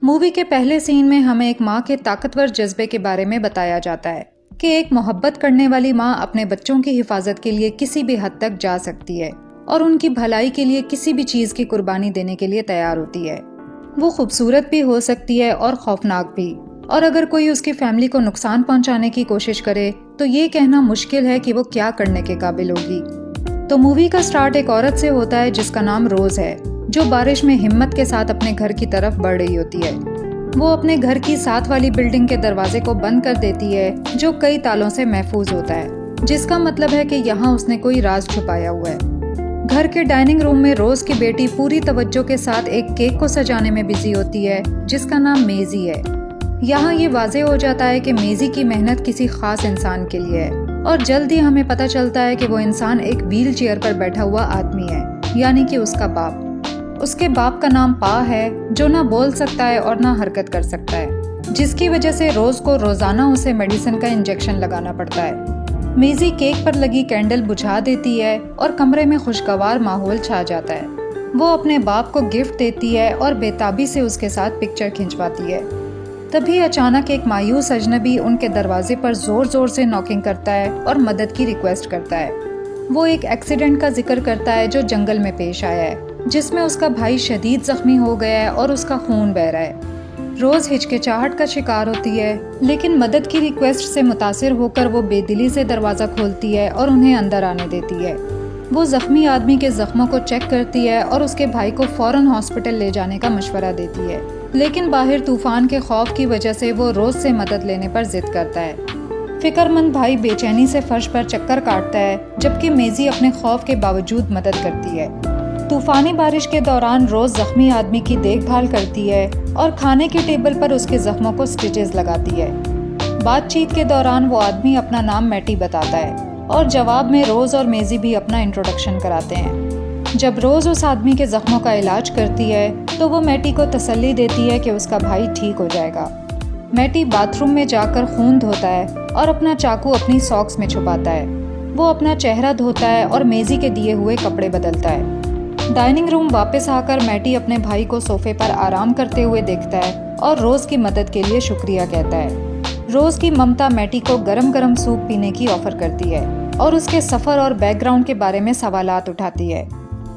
Movie के पहले scene में हमें एक माँ के ताकतवर जज्बे के बारे में बताया जाता है कि एक मोहब्बत करने वाली माँ अपने बच्चों की हिफाजत के लिए किसी भी हद तक जा सकती है और उनकी भलाई के लिए किसी भी चीज़ की कुर्बानी देने के लिए तैयार होती है। वो खूबसूरत भी हो सकती है और खौफनाक भी, और अगर कोई उसकी फैमिली को नुकसान पहुंचाने की कोशिश करे तो ये कहना मुश्किल है कि वो क्या करने के काबिल होगी। तो मूवी का स्टार्ट एक औरत से होता है जिसका नाम रोज है, जो बारिश में हिम्मत के साथ अपने घर की तरफ बढ़ रही होती है। वो अपने घर की साथ वाली बिल्डिंग के दरवाजे को बंद कर देती है जो कई तालों से महफूज होता है, जिसका मतलब है कि यहाँ उसने कोई राज छुपाया हुआ है। घर के डाइनिंग रूम में रोज की बेटी पूरी तवज्जो के साथ एक केक को सजाने में बिजी होती है जिसका नाम मेजी है। यहाँ ये वाजे हो जाता है कि मेजी की मेहनत किसी खास इंसान के लिए है, और जल्द ही हमें पता चलता है कि वो इंसान एक व्हील चेयर पर बैठा हुआ आदमी है, यानी कि उसका बाप। उसके बाप का नाम पा है, जो ना बोल सकता है और ना हरकत कर सकता है, जिसकी वजह से रोज को रोजाना उसे मेडिसिन का इंजेक्शन लगाना पड़ता है। मेजी केक पर लगी कैंडल बुझा देती है और कमरे में खुशगवार माहौल छा जाता है। वो अपने बाप को गिफ्ट देती है और बेताबी से उसके साथ पिक्चर खिंचवाती है। तभी अचानक एक मायूस अजनबी उनके दरवाजे पर जोर जोर से नॉकिंग करता है और मदद की रिक्वेस्ट करता है। वो एक एक्सीडेंट का जिक्र करता है जो जंगल में पेश आया है, जिसमें उसका भाई शदीद जख्मी हो गया है और उसका खून बह रहा है। रोज हिचकिचाहट का शिकार होती है, लेकिन मदद की रिक्वेस्ट से मुतासिर होकर वो बेदिली से दरवाज़ा खोलती है और उन्हें अंदर आने देती है। वो जख्मी आदमी के जख्मों को चेक करती है और उसके भाई को फौरन हॉस्पिटल ले जाने का मशवरा देती है, लेकिन बाहर तूफान के खौफ की वजह से वो रोज से मदद लेने पर जिद करता है। फिक्रमंद भाई बेचैनी से फर्श पर चक्कर काटता है, जबकि मेजी अपने खौफ के बावजूद मदद करती है। तूफानी बारिश के दौरान रोज जख्मी आदमी की देखभाल करती है और खाने की टेबल पर उसके जख्मों को स्टिचेस लगाती है। बातचीत के दौरान वो आदमी अपना नाम मैटी बताता है और जवाब में रोज और मेजी भी अपना इंट्रोडक्शन कराते हैं। जब रोज उस आदमी के जख्मों का इलाज करती है तो वो मैटी को तसल्ली देती है कि उसका भाई ठीक हो जाएगा। मैटी बाथरूम में जाकर खून धोता है और अपना चाकू अपनी सॉक्स में छुपाता है। वो अपना चेहरा धोता है और मेजी के दिए हुए कपड़े बदलता है। डाइनिंग रूम वापस आकर मैटी अपने भाई को सोफे पर आराम करते हुए देखता है और रोज की मदद के लिए शुक्रिया कहता है। रोज की ममता मैटी को गरम गरम सूप पीने की ऑफर करती है और उसके सफर और बैकग्राउंड के बारे में सवालात उठाती है।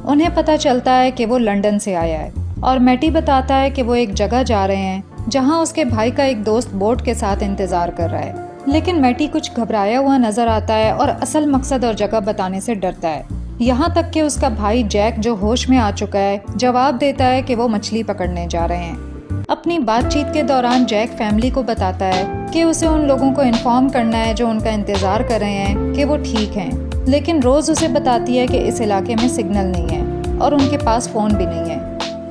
उन्हें पता चलता है कि वो लंदन से आया है और मैटी बताता है कि वो एक जगह जा रहे हैं जहां उसके भाई का एक दोस्त बोट के साथ इंतजार कर रहा है, लेकिन मैटी कुछ घबराया हुआ नजर आता है और असल मकसद और जगह बताने से डरता है। यहाँ तक कि उसका भाई जैक, जो होश में आ चुका है, जवाब देता है कि वो मछली पकड़ने जा रहे हैं। अपनी बातचीत के दौरान जैक फैमिली को बताता है कि उसे उन लोगों को इन्फॉर्म करना है जो उनका इंतजार कर रहे हैं कि वो ठीक हैं, लेकिन रोज उसे बताती है कि इस इलाके में सिग्नल नहीं है और उनके पास फोन भी नहीं है।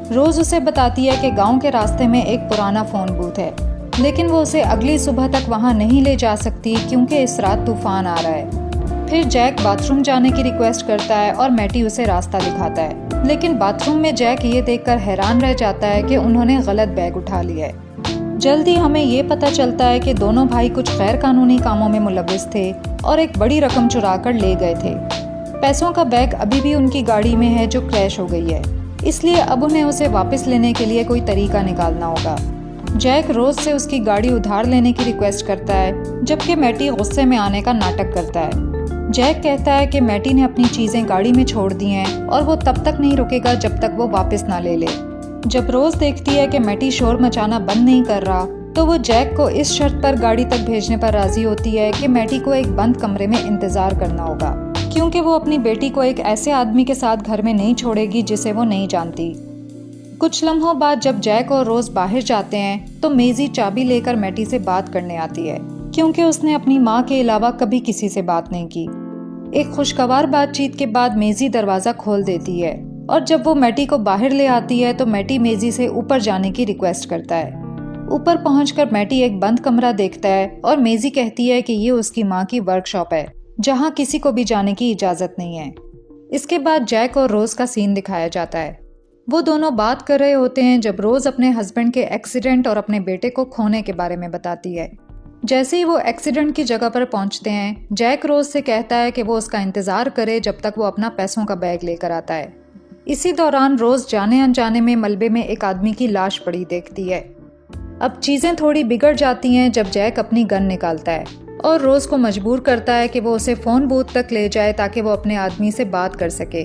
रोज उसे बताती है कि गांव के रास्ते में एक पुराना फोन बूथ है, लेकिन वो उसे अगली सुबह तक वहां नहीं ले जा सकती क्योंकि इस रात तूफान आ रहा है। फिर जैक बाथरूम जाने की रिक्वेस्ट करता है और मैटी उसे रास्ता दिखाता है, लेकिन बाथरूम में जैक ये देखकर हैरान रह जाता है कि उन्होंने गलत बैग उठा लिया है। जल्दी हमें ये पता चलता है कि दोनों भाई कुछ गैर कानूनी कामों में मुलव्विस थे और एक बड़ी रकम चुरा कर ले गए थे। पैसों का बैग अभी भी उनकी गाड़ी में है जो क्रैश हो गई है, इसलिए अब उन्हें उसे वापस लेने के लिए कोई तरीका निकालना होगा। जैक रोज से उसकी गाड़ी उधार लेने की रिक्वेस्ट करता है, जबकि मैटी गुस्से में आने का नाटक करता है। जैक कहता है कि मैटी ने अपनी चीजें गाड़ी में छोड़ दी हैं और वो तब तक नहीं रुकेगा जब तक वो वापस ना ले ले। जब रोज देखती है कि मैटी शोर मचाना बंद नहीं कर रहा, तो वो जैक को इस शर्त पर गाड़ी तक भेजने पर राजी होती है कि मैटी को एक बंद कमरे में इंतजार करना होगा, क्योंकि वो अपनी बेटी को एक ऐसे आदमी के साथ घर में नहीं छोड़ेगी जिसे वो नहीं जानती। कुछ लम्हों बाद जब जैक और रोज बाहर जाते हैं तो मेजी चाबी लेकर मैटी से बात करने आती है, क्योंकि उसने अपनी माँ के अलावा कभी किसी से बात नहीं की। एक खुशगवार बातचीत के बाद मेजी दरवाजा खोल देती है और जब वो मैटी को बाहर ले आती है तो मैटी मेजी से ऊपर जाने की रिक्वेस्ट करता है। ऊपर पहुंचकर मैटी एक बंद कमरा देखता है और मेजी कहती है कि ये उसकी माँ की वर्कशॉप है जहाँ किसी को भी जाने की इजाजत नहीं है। इसके बाद जैक और रोज का सीन दिखाया जाता है। वो दोनों बात कर रहे होते हैं जब रोज अपने हस्बैंड के एक्सीडेंट और अपने बेटे को खोने के बारे में बताती है। जैसे ही वो एक्सीडेंट की जगह पर पहुंचते हैं, जैक रोज से कहता है कि वो उसका इंतजार करे जब तक वो अपना पैसों का बैग लेकर आता है। इसी दौरान रोज जाने अनजाने में मलबे में एक आदमी की लाश पड़ी देखती है। अब चीज़ें थोड़ी बिगड़ जाती हैं जब जैक अपनी गन निकालता है और रोज़ को मजबूर करता है कि वो उसे फ़ोन बूथ तक ले जाए ताकि वो अपने आदमी से बात कर सके।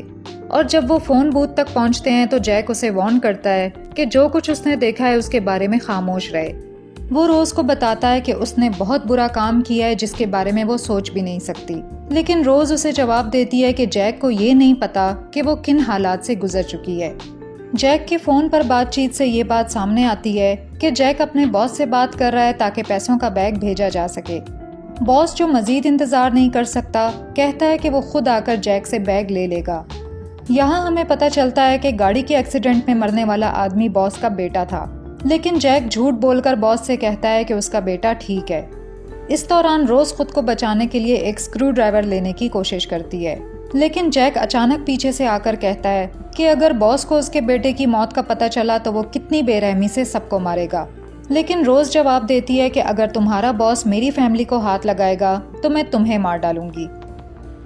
और जब वो फ़ोन बूथ तक पहुंचते हैं तो जैक उसे वार्न करता है कि जो कुछ उसने देखा है उसके बारे में खामोश रहे। वो रोज़ को बताता है कि उसने बहुत बुरा काम किया है जिसके बारे में वो सोच भी नहीं सकती, लेकिन रोज़ उसे जवाब देती है कि जैक को ये नहीं पता कि वो किन हालात से गुजर चुकी है। जैक के फ़ोन पर बातचीत से ये बात सामने आती है कि जैक अपने बॉस से बात कर रहा है ताकि पैसों का बैग भेजा जा सके। बॉस, जो मज़ीद इंतज़ार नहीं कर सकता, कहता है कि वो खुद आकर जैक से बैग ले लेगा। यहाँ हमें पता चलता है कि गाड़ी के एक्सीडेंट में मरने वाला आदमी बॉस का बेटा था, लेकिन जैक झूठ बोलकर बॉस से कहता है कि उसका बेटा ठीक है। इस दौरान रोज़ खुद को बचाने के लिए एक स्क्रू ड्राइवर लेने की कोशिश करती है, लेकिन जैक अचानक पीछे से आकर कहता है कि अगर बॉस को उसके बेटे की मौत का पता चला तो वो कितनी बेरहमी से सबको मारेगा। लेकिन रोज़ जवाब देती है कि अगर तुम्हारा बॉस मेरी फैमिली को हाथ लगाएगा तो मैं तुम्हें मार डालूंगी।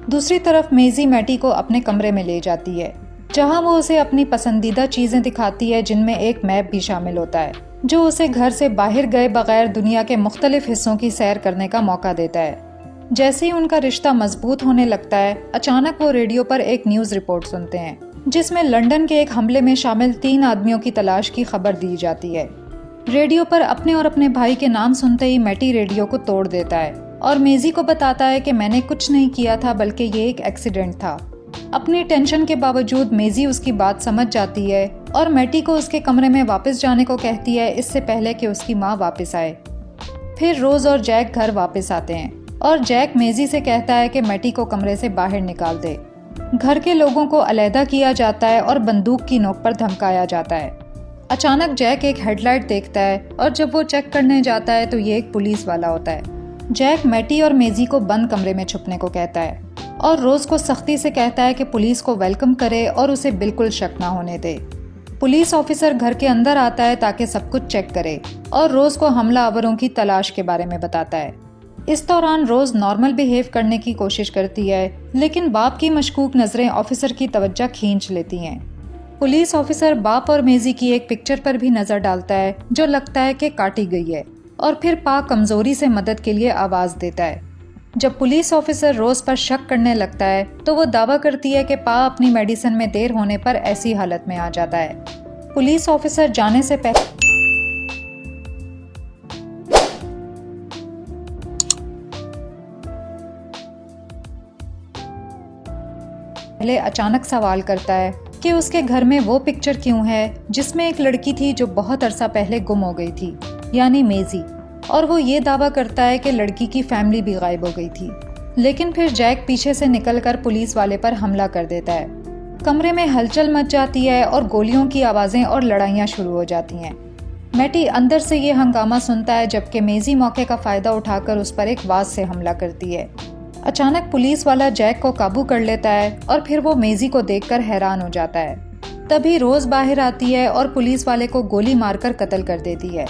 दूसरी तरफ मेजी मैटी को अपने कमरे में ले जाती है, जहां वो उसे अपनी पसंदीदा चीज़ें दिखाती है, जिनमें एक मैप भी शामिल होता है जो उसे घर से बाहर गए बगैर दुनिया के मुख्तलिफ हिस्सों की सैर करने का मौका देता है। जैसे ही उनका रिश्ता मजबूत होने लगता है, अचानक वो रेडियो पर एक न्यूज़ रिपोर्ट सुनते हैं जिसमें लंदन के एक हमले में शामिल 3 आदमियों की तलाश की खबर दी जाती है। रेडियो पर अपने और अपने भाई के नाम सुनते ही मैटी रेडियो को तोड़ देता है और मेजी को बताता है कि मैंने कुछ नहीं किया था, बल्कि ये एक एक्सीडेंट था। अपनी टेंशन के बावजूद मेजी उसकी बात समझ जाती है और मैटी को उसके कमरे में वापस जाने को कहती है, इससे पहले कि उसकी माँ वापस आए। फिर रोज और जैक घर वापस आते हैं और जैक मेजी से कहता है कि मैटी को कमरे से बाहर निकाल दे। घर के लोगों को अलहदा किया जाता है और बंदूक की नोक पर धमकाया जाता है। अचानक जैक एक हेडलाइट देखता है और जब वो चेक करने जाता है तो ये एक पुलिस वाला होता है। जैक मैटी और मेजी को बंद कमरे में छुपने को कहता है और रोज को सख्ती से कहता है कि पुलिस को वेलकम करे और उसे बिल्कुल शक ना होने दे। पुलिस ऑफिसर घर के अंदर आता है ताकि सब कुछ चेक करे और रोज को हमलावरों की तलाश के बारे में बताता है। इस दौरान रोज नॉर्मल बिहेव करने की कोशिश करती है, लेकिन बाप की मशकूक नजरें ऑफिसर की तवज्जो खींच लेती हैं। पुलिस ऑफिसर बाप और मेजी की एक पिक्चर पर भी नजर डालता है जो लगता है कि काटी गई है और फिर पा कमजोरी से मदद के लिए आवाज देता है। जब पुलिस ऑफिसर रोज पर शक करने लगता है तो वो दावा करती है कि पा अपनी मेडिसिन में देर होने पर ऐसी हालत में आ जाता है। पुलिस ऑफिसर जाने से पहले अचानक सवाल करता है कि उसके घर में वो पिक्चर क्यों है जिसमें एक लड़की थी जो बहुत अरसा पहले गुम हो गई थी, यानी मेजी, और वो ये दावा करता है कि लड़की की फैमिली भी गायब हो गई थी। लेकिन फिर जैक पीछे से निकलकर पुलिस वाले पर हमला कर देता है। कमरे में हलचल मच जाती है और गोलियों की आवाज़ें और लड़ाइयाँ शुरू हो जाती हैं। मैटी अंदर से ये हंगामा सुनता है जबकि मेजी मौके का फ़ायदा उठाकर उस पर एक वाज से हमला करती है। अचानक पुलिस वाला जैक को काबू कर लेता है और फिर वो मेजी को देखकर हैरान हो जाता है। तभी रोज बाहर आती है और पुलिस वाले को गोली मारकर कत्ल कर देती है।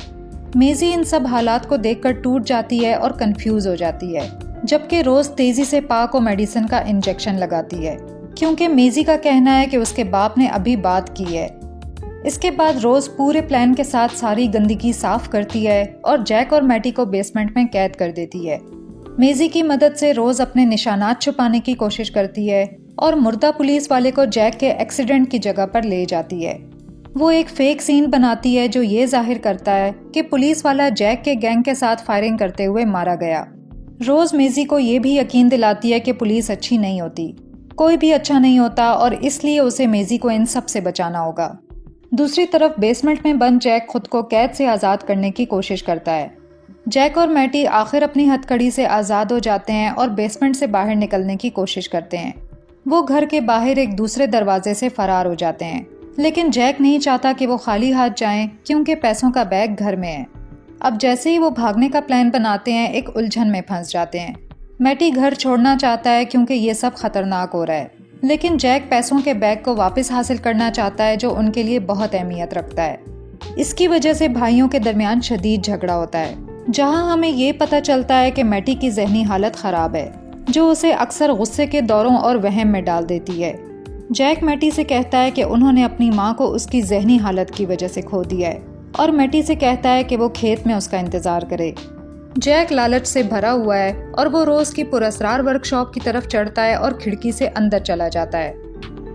मेजी इन सब हालात को देखकर टूट जाती है और कंफ्यूज हो जाती है, जबकि रोज तेजी से पा को मेडिसिन का इंजेक्शन लगाती है क्योंकि मेजी का कहना है कि उसके बाप ने अभी बात की है। इसके बाद रोज पूरे प्लान के साथ सारी गंदगी साफ करती है और जैक और मैटी को बेसमेंट में कैद कर देती है। मेजी की मदद से रोज अपने निशानात छुपाने की कोशिश करती है और मुर्दा पुलिस वाले को जैक के एक्सीडेंट की जगह पर ले जाती है। वो एक फेक सीन बनाती है जो ये जाहिर करता है कि पुलिस वाला जैक के गैंग के साथ फायरिंग करते हुए मारा गया। रोज मेजी को ये भी यकीन दिलाती है कि पुलिस अच्छी नहीं होती, कोई भी अच्छा नहीं होता और इसलिए उसे मेजी को इन सब से बचाना होगा। दूसरी तरफ बेसमेंट में बंद जैक खुद को कैद से आज़ाद करने की कोशिश करता है। जैक और मैटी आखिर अपनी हथकड़ी से आज़ाद हो जाते हैं और बेसमेंट से बाहर निकलने की कोशिश करते हैं। वो घर के बाहर एक दूसरे दरवाजे से फरार हो जाते हैं, लेकिन जैक नहीं चाहता कि वो खाली हाथ जाएं क्योंकि पैसों का बैग घर में है। अब जैसे ही वो भागने का प्लान बनाते हैं, एक उलझन में फंस जाते हैं। मैटी घर छोड़ना चाहता है क्योंकि ये सब खतरनाक हो रहा है, लेकिन जैक पैसों के बैग को वापस हासिल करना चाहता है जो उनके लिए बहुत अहमियत रखता है। इसकी वजह से भाइयों के दरमियान शदीद झगड़ा होता है, जहां हमें ये पता चलता है कि मैटी की जहनी हालत खराब है जो उसे अक्सर गुस्से के दौरों और वहम में डाल देती है। जैक मैटी से कहता है कि उन्होंने अपनी माँ को उसकी जहनी हालत की वजह से खो दिया है, और मैटी से कहता है कि वो खेत में उसका इंतज़ार करे। जैक लालच से भरा हुआ है और वो रोज़ की पुरस्कार वर्कशॉप की तरफ चढ़ता है और खिड़की से अंदर चला जाता है।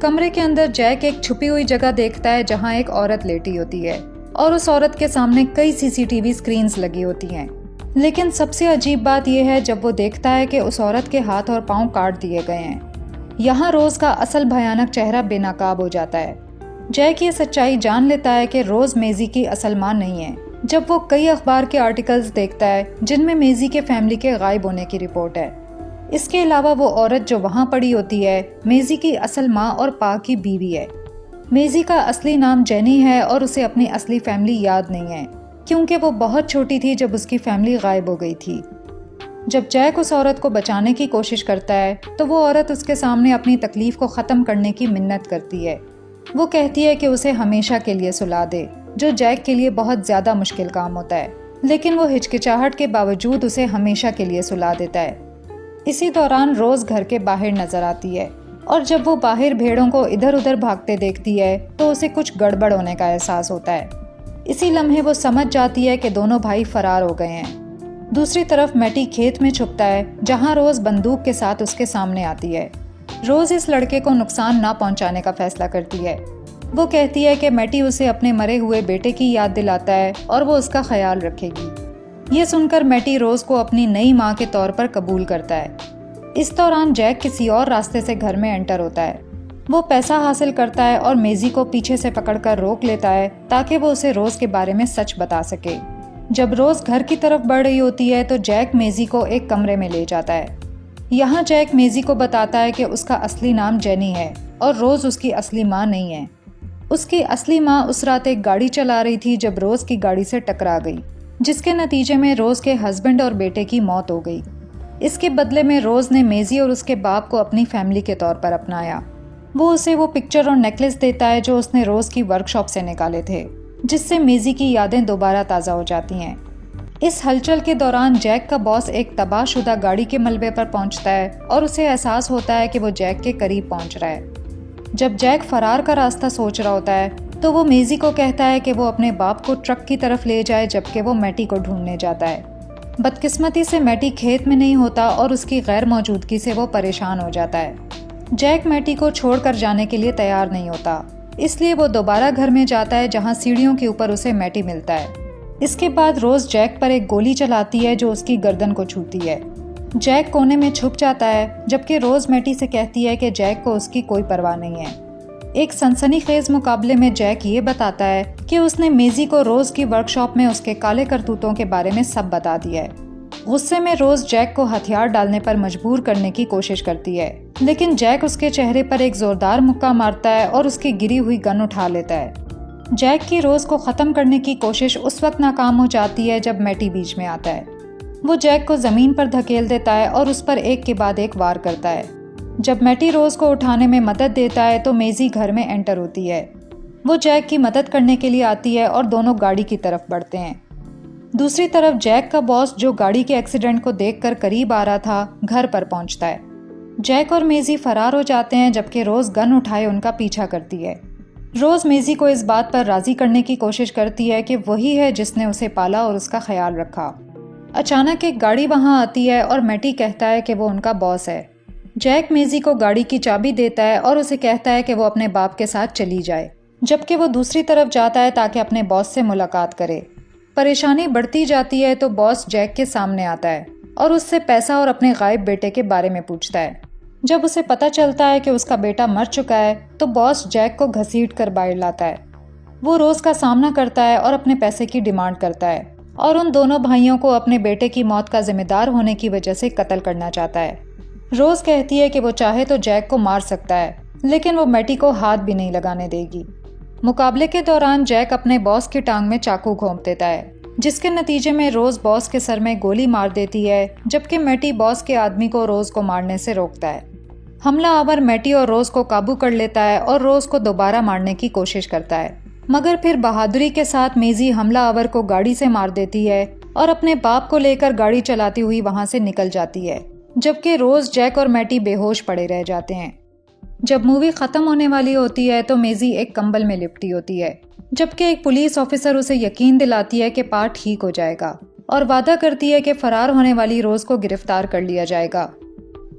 कमरे के अंदर जैक एक छुपी हुई जगह देखता है जहाँ एक औरत लेटी होती है और उस औरत के सामने कई सीसीटीवी स्क्रीन्स लगी होती हैं। लेकिन सबसे अजीब बात यह है जब वो देखता है कि उस औरत के हाथ और पांव काट दिए गए हैं। यहाँ रोज़ का असल भयानक चेहरा बेनकाब हो जाता है। जैक ये सच्चाई जान लेता है कि रोज़ मेजी की असल मां नहीं है जब वो कई अखबार के आर्टिकल्स देखता है जिनमें मेजी के फैमिली के गायब होने की रिपोर्ट है। इसके अलावा वो औरत जो वहाँ पड़ी होती है मेजी की असल माँ और पा की बीवी है। मेजी का असली नाम जेनी है और उसे अपनी असली फैमिली याद नहीं है क्योंकि वो बहुत छोटी थी जब उसकी फैमिली गायब हो गई थी। जब जैक उस औरत को बचाने की कोशिश करता है तो वो औरत उसके सामने अपनी तकलीफ को ख़त्म करने की मिन्नत करती है। वो कहती है कि उसे हमेशा के लिए सुला दे, जो जैक के लिए बहुत ज़्यादा मुश्किल काम होता है, लेकिन वो हिचकिचाहट के बावजूद उसे हमेशा के लिए सुला देता है। इसी दौरान रोज़ घर के बाहर नजर आती है और जब वो बाहर भेड़ों को इधर उधर भागते देखती है तो उसे कुछ गड़बड़ होने का एहसास होता है। इसी लम्हे वो समझ जाती है कि दोनों भाई फरार हो गए हैं। दूसरी तरफ मैटी खेत में छुपता है जहाँ रोज़ बंदूक के साथ उसके सामने आती है। रोज़ इस लड़के को नुकसान ना पहुँचाने का फैसला करती है। वो कहती है कि मैटी उसे अपने मरे हुए बेटे की याद दिलाता है और वो उसका ख्याल रखेगी। ये सुनकर मैटी रोज़ को अपनी नई माँ के तौर पर कबूल करता है। इस दौरान जैक किसी और रास्ते से घर में एंटर होता है। वो पैसा हासिल करता है और मेजी को पीछे से पकड़कर रोक लेता है ताकि वो उसे रोज़ के बारे में सच बता सके। जब रोज़ घर की तरफ बढ़ रही होती है तो जैक मेजी को एक कमरे में ले जाता है। यहाँ जैक मेजी को बताता है कि उसका असली नाम जेनी है और रोज़ उसकी असली माँ नहीं है। उसकी असली माँ उस रात एक गाड़ी चला रही थी जब रोज़ की गाड़ी से टकरा गई, जिसके नतीजे में रोज़ के हस्बैंड और बेटे की मौत हो गई। इसके बदले में रोज़ ने मेजी और उसके बाप को अपनी फैमिली के तौर पर अपनाया। वो उसे वो पिक्चर और नेकलेस देता है जो उसने रोज़ की वर्कशॉप से निकाले थे, जिससे मेजी की यादें दोबारा ताज़ा हो जाती हैं। इस हलचल के दौरान जैक का बॉस एक तबाहशुदा गाड़ी के मलबे पर पहुंचता है और उसे एहसास होता है कि वो जैक के करीब पहुंच रहा है। जब जैक फरार का रास्ता सोच रहा होता है तो वो मेजी को कहता है कि वो अपने बाप को ट्रक की तरफ ले जाए जबकि वो मैटी को ढूंढने जाता है। बदकिस्मती से मैटी खेत में नहीं होता और उसकी गैर मौजूदगी से वो परेशान हो जाता है। जैक मैटी को छोड़कर जाने के लिए तैयार नहीं होता, इसलिए वो दोबारा घर में जाता है जहाँ सीढ़ियों के ऊपर उसे मैटी मिलता है। इसके बाद रोज़ जैक पर एक गोली चलाती है जो उसकी गर्दन को छूती है। जैक कोने में छुप जाता है जबकि रोज़ मैटी से कहती है कि जैक को उसकी कोई परवाह नहीं है। एक सनसनीखेज मुकाबले में जैक ये बताता है कि उसने मेजी को रोज़ की वर्कशॉप में उसके काले करतूतों के बारे में सब बता दिया है। गुस्से में रोज़ जैक को हथियार डालने पर मजबूर करने की कोशिश करती है, लेकिन जैक उसके चेहरे पर एक जोरदार मुक्का मारता है और उसकी गिरी हुई गन उठा लेता है। जैक की रोज़ को ख़त्म करने की कोशिश उस वक्त नाकाम हो जाती है जब मैटी बीच में आता है। वो जैक को ज़मीन पर धकेल देता है और उस पर एक के बाद एक वार करता है। जब मैटी रोज़ को उठाने में मदद देता है तो मेजी घर में एंटर होती है। वो जैक की मदद करने के लिए आती है और दोनों गाड़ी की तरफ बढ़ते हैं। दूसरी तरफ जैक का बॉस, जो गाड़ी के एक्सीडेंट को देखकर करीब आ रहा था, घर पर पहुंचता है। जैक और मेजी फरार हो जाते हैं जबकि रोज़ गन उठाए उनका पीछा करती है। रोज़ मेजी को इस बात पर राज़ी करने की कोशिश करती है कि वही है जिसने उसे पाला और उसका ख्याल रखा। अचानक एक गाड़ी वहां आती है और मैटी कहता है कि वो उनका बॉस है। जैक मेजी को गाड़ी की चाबी देता है और उसे कहता है कि वो अपने बाप के साथ चली जाए, जबकि वो दूसरी तरफ जाता है ताकि अपने बॉस से मुलाकात करे। परेशानी बढ़ती जाती है तो बॉस जैक के सामने आता है और उससे पैसा और अपने गायब बेटे के बारे में पूछता है। जब उसे पता चलता है कि उसका बेटा मर चुका है तो बॉस जैक को घसीट कर बाहर लाता है। वो रोज़ का सामना करता है और अपने पैसे की डिमांड करता है और उन दोनों भाइयों को अपने बेटे की मौत का जिम्मेदार होने की वजह से कत्ल करना चाहता है। रोज़ कहती है कि वो चाहे तो जैक को मार सकता है, लेकिन वो मैटी को हाथ भी नहीं लगाने देगी। मुकाबले के दौरान जैक अपने बॉस की टांग में चाकू घोंप देता है, जिसके नतीजे में रोज़ बॉस के सर में गोली मार देती है, जबकि मैटी बॉस के आदमी को रोज़ को मारने से रोकता है। हमलावर मैटी और रोज़ को काबू कर लेता है और रोज़ को दोबारा मारने की कोशिश करता है, मगर फिर बहादुरी के साथ मेजी हमलावर को गाड़ी से मार देती है और अपने बाप को लेकर गाड़ी चलाती हुई वहां से निकल जाती है, जबकि रोज़, जैक और मैटी बेहोश पड़े रह जाते हैं। जब मूवी खत्म होने वाली होती है तो मेजी एक कंबल में लिपटी होती है, जबकि एक पुलिस ऑफिसर उसे यकीन दिलाती है कि पा ठीक हो जाएगा और वादा करती है कि फरार होने वाली रोज को गिरफ्तार कर लिया जाएगा।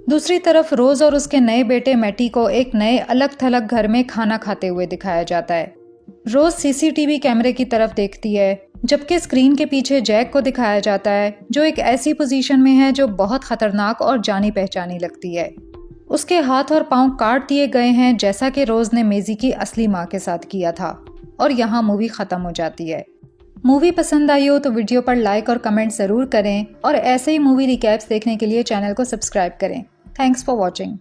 दूसरी तरफ रोज और उसके नए बेटे मैटी को एक नए अलग थलग घर में खाना खाते हुए दिखाया जाता है। रोज सीसीटीवी कैमरे की तरफ देखती है, जबकि स्क्रीन के पीछे जैक को दिखाया जाता है जो एक ऐसी पोजीशन में है जो बहुत खतरनाक और जानी पहचानी लगती है। उसके हाथ और पांव काट दिए गए हैं, जैसा कि रोज ने मेजी की असली माँ के साथ किया था। और यहाँ मूवी खत्म हो जाती है। मूवी पसंद आई हो तो वीडियो पर लाइक और कमेंट ज़रूर करें और ऐसे ही मूवी रिकैप्स देखने के लिए चैनल को सब्सक्राइब करें। Thanks for watching.